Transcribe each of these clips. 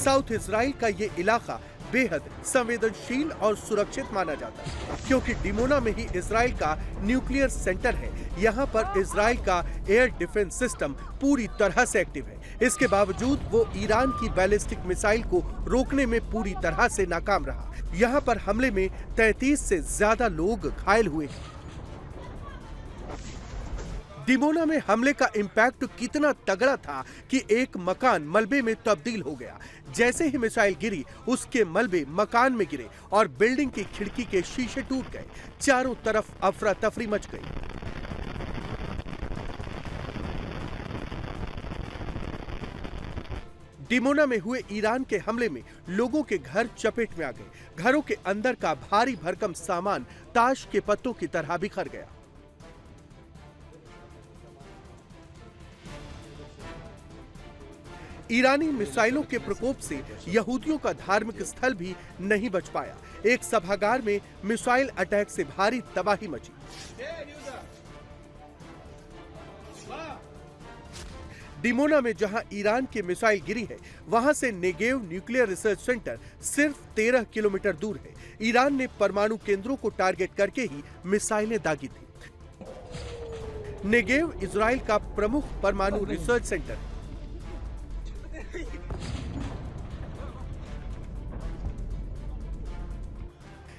South Israel का ये इलाका बेहद संवेदनशील और सुरक्षित माना जाता है, क्योंकि डिमोना में ही इजराइल का न्यूक्लियर सेंटर है। यहाँ पर इजराइल का एयर डिफेंस सिस्टम पूरी तरह से एक्टिव है। इसके बावजूद वो ईरान की बैलिस्टिक मिसाइल को रोकने में पूरी तरह से नाकाम रहा। यहाँ पर हमले में 33 से ज्यादा लोग घायल हुए हैं। डिमोना में हमले का इम्पैक्ट कितना तगड़ा था कि एक मकान मलबे में तब्दील हो गया। जैसे ही मिसाइल गिरी, उसके मलबे मकान में गिरे और बिल्डिंग की खिड़की के शीशे टूट गए। चारों तरफ अफरा तफरी मच गई। डिमोना में हुए ईरान के हमले में लोगों के घर चपेट में आ गए। घरों के अंदर का भारी भरकम सामान ताश के पत्तों की तरह बिखर गया। ईरानी मिसाइलों के प्रकोप से यहूदियों का धार्मिक स्थल भी नहीं बच पाया। एक सभागार में मिसाइल अटैक से भारी तबाही मची। डिमोना में जहां ईरान की मिसाइल गिरी है, वहां से नेगेव न्यूक्लियर रिसर्च सेंटर सिर्फ 13 किलोमीटर दूर है। ईरान ने परमाणु केंद्रों को टारगेट करके ही मिसाइलें दागी थी। नेगेव इजराइल का प्रमुख परमाणु रिसर्च सेंटर है।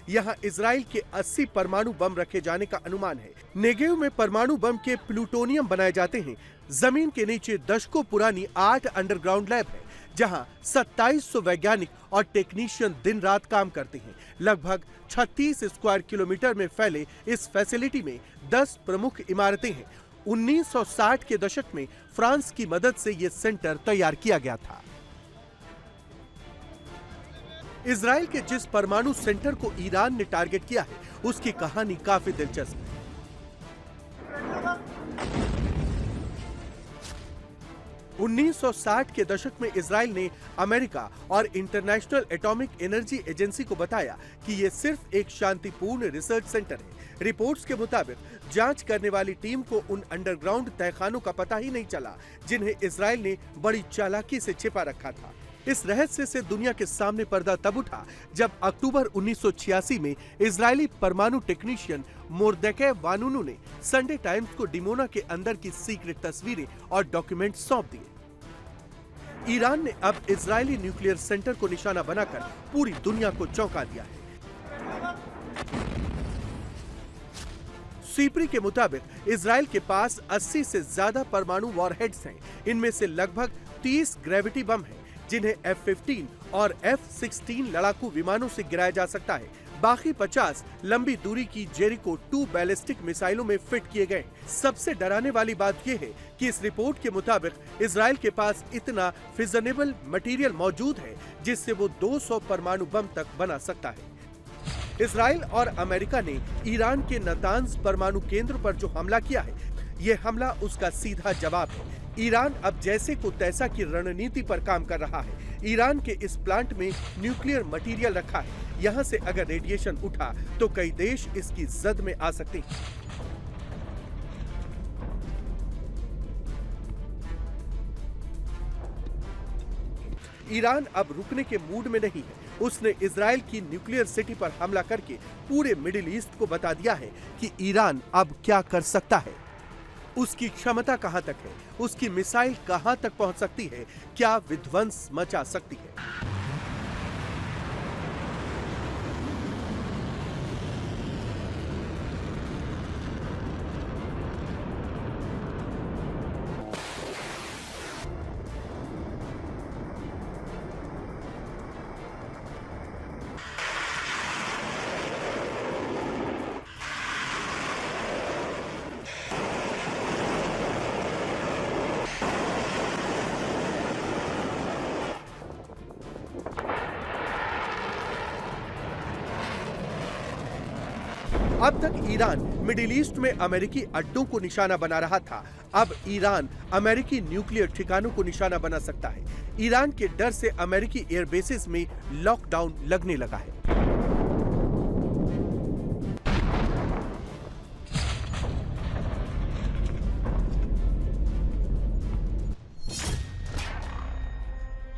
यहां इजराइल के 80 परमाणु बम रखे जाने का अनुमान है। नेगेव में परमाणु बम के प्लूटोनियम बनाए जाते हैं। जमीन के नीचे दशकों पुरानी 8 अंडरग्राउंड लैब है, जहां 2700 वैज्ञानिक और टेक्नीशियन दिन रात काम करते हैं। लगभग 36 स्क्वायर किलोमीटर में फैले इस फैसिलिटी में 10 प्रमुख इमारतें हैं। 1960 के दशक में फ्रांस की मदद से यह सेंटर तैयार किया गया था। इजराइल के जिस परमाणु सेंटर को ईरान ने टारगेट किया है, उसकी कहानी काफी दिलचस्प है। 1960 के दशक में इजराइल ने अमेरिका और इंटरनेशनल एटॉमिक एनर्जी एजेंसी को बताया कि यह सिर्फ एक शांतिपूर्ण रिसर्च सेंटर है। रिपोर्ट्स के मुताबिक जांच करने वाली टीम को उन अंडरग्राउंड तहखानों का पता ही नहीं चला, जिन्हें इजराइल ने बड़ी चालाकी से छिपा रखा था। इस रहस्य से दुनिया के सामने पर्दा तब उठा जब अक्टूबर 1986 में इजरायली परमाणु टेक्नीशियन मोर्देके वानुनु ने संडे टाइम्स को डिमोना के अंदर की सीक्रेट तस्वीरें और डॉक्यूमेंट सौंप दिए। ईरान ने अब इजरायली न्यूक्लियर सेंटर को निशाना बनाकर पूरी दुनिया को चौंका दिया है। सीप्री के मुताबिक इजराइल के पास 80 से ज्यादा परमाणु वॉरहेड्स हैं। इनमें से लगभग 30 ग्रेविटी बम हैं, जिन्हें F-15 और F-16 लड़ाकू विमानों से गिराया जा सकता है। बाकी 50 लंबी दूरी की जेरिको 2 बैलिस्टिक मिसाइलों में फिट किए गए। सबसे डराने वाली बात यह है कि इस रिपोर्ट के मुताबिक इजराइल के पास इतना फिजनेबल मटेरियल मौजूद है जिससे वो 200 परमाणु बम तक बना सकता है। इजराइल और अमेरिका ने ईरान के नातांज परमाणु केंद्र पर जो हमला किया है, यह हमला उसका सीधा जवाब है। ईरान अब जैसे को तैसा की रणनीति पर काम कर रहा है। ईरान के इस प्लांट में न्यूक्लियर मटेरियल रखा है। यहां से अगर रेडिएशन उठा तो कई देश इसकी जद में आ सकते हैं। ईरान अब रुकने के मूड में नहीं है। उसने इजराइल की न्यूक्लियर सिटी पर हमला करके पूरे मिडिल ईस्ट को बता दिया है कि ईरान अब क्या कर सकता है, उसकी क्षमता कहां तक है, उसकी मिसाइल कहां तक पहुंच सकती है, क्या विध्वंस मचा सकती है। अब तक ईरान मिडिल ईस्ट में अमेरिकी अड्डों को निशाना बना रहा था। अब ईरान अमेरिकी न्यूक्लियर ठिकानों को निशाना बना सकता है। ईरान के डर से अमेरिकी एयरबेसेस में लॉकडाउन लगने लगा है।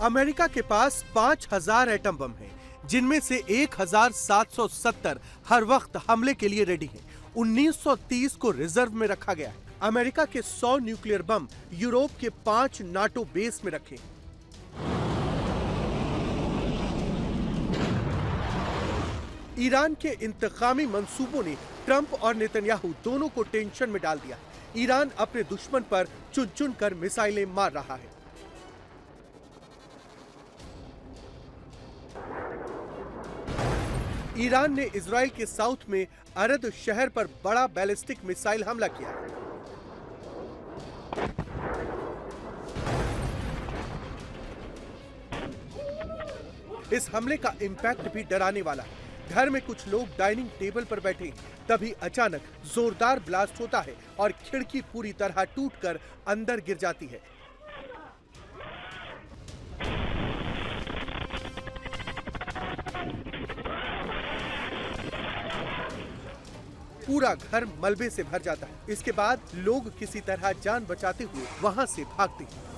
अमेरिका के पास 5000 एटम बम हैं, जिनमें से 1770 हर वक्त हमले के लिए रेडी हैं। 1930 को रिजर्व में रखा गया है। अमेरिका के 100 न्यूक्लियर बम यूरोप के 5 नाटो बेस में रखे हैं। ईरान के इंतकामी मंसूबों ने ट्रंप और नेतन्याहू दोनों को टेंशन में डाल दिया। ईरान अपने दुश्मन पर चुन चुन कर मिसाइलें मार रहा है। ईरान ने इजराइल के साउथ में अरद शहर पर बड़ा बैलिस्टिक मिसाइल हमला किया है। इस हमले का इंपैक्ट भी डराने वाला है। घर में कुछ लोग डाइनिंग टेबल पर बैठे हैं, तभी अचानक जोरदार ब्लास्ट होता है और खिड़की पूरी तरह टूटकर अंदर गिर जाती है। पूरा घर मलबे से भर जाता है। इसके बाद लोग किसी तरह जान बचाते हुए वहां से भागते हैं।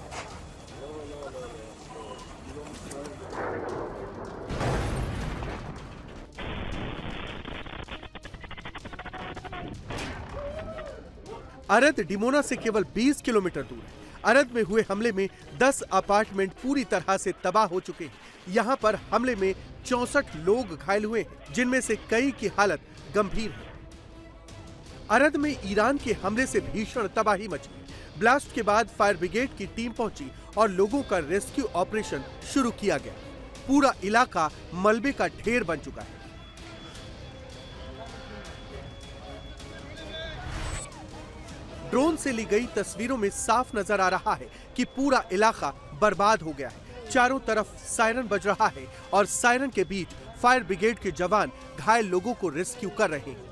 अरद डिमोना से केवल 20 किलोमीटर दूर है। अरद में हुए हमले में 10 अपार्टमेंट पूरी तरह से तबाह हो चुके हैं। यहाँ पर हमले में 64 लोग घायल हुए हैं, जिनमें से कई की हालत गंभीर है। अरद में ईरान के हमले से भीषण तबाही मची। ब्लास्ट के बाद फायर ब्रिगेड की टीम पहुंची और लोगों का रेस्क्यू ऑपरेशन शुरू किया गया। पूरा इलाका मलबे का ढेर बन चुका है। ड्रोन से ली गई तस्वीरों में साफ नजर आ रहा है कि पूरा इलाका बर्बाद हो गया है। चारों तरफ सायरन बज रहा है और सायरन के बीच फायर ब्रिगेड के जवान घायल लोगों को रेस्क्यू कर रहे हैं।